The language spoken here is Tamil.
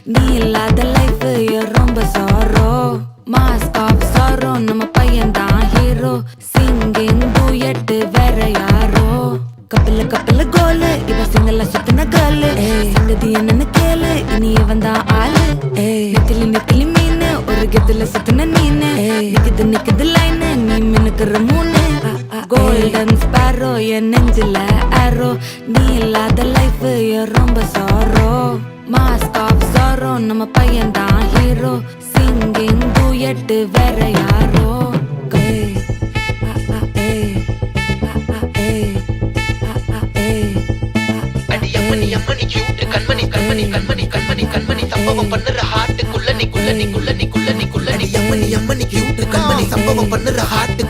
நீ இல்லாத லைஃப் ரொம்ப சாரோ மாஸ்க் ஆஃப் சாரோ நம்ம பையன் தான் ஹீரோ சிங்கிங் டூயட் வேற யாரோ கப்பில கப்பில கோலு இவ சிங்கல்ல சுத்தின கேர்ளு சங்கதி என்னன்னு கேளு இனி இவன் தான் ஆளு நெத்திலி நெத்திலி மீன் ஒரு கெத்துல சுத்தின நீனு நிக்குது நிக்குது லைன் நீ மினுக்குற மூணு கோல்டன் ஸ்பாரோ என் நெஞ்சில ஆரோ நீ இல்லாத லைஃப் ரொம்ப சாரோ மாஸ்க் ஆஃப் சாரோ நம்ம பையன் தான் ஹீரோ சிங்கிங் டூயட் வேற யாரோ அம்மணி கியூட் கண்மணி கண்மணி கண்மணி கண்மணி கண்மணி சம்பவம் பண்ணுற ஹார்ட் குள்ள நீ குள்ள நீ குள்ள நீ குள்ள நீ குள்ள நீ அம்மணி கியூட் கண்மணி சம்பவம் பண்ணுற ஹார்ட்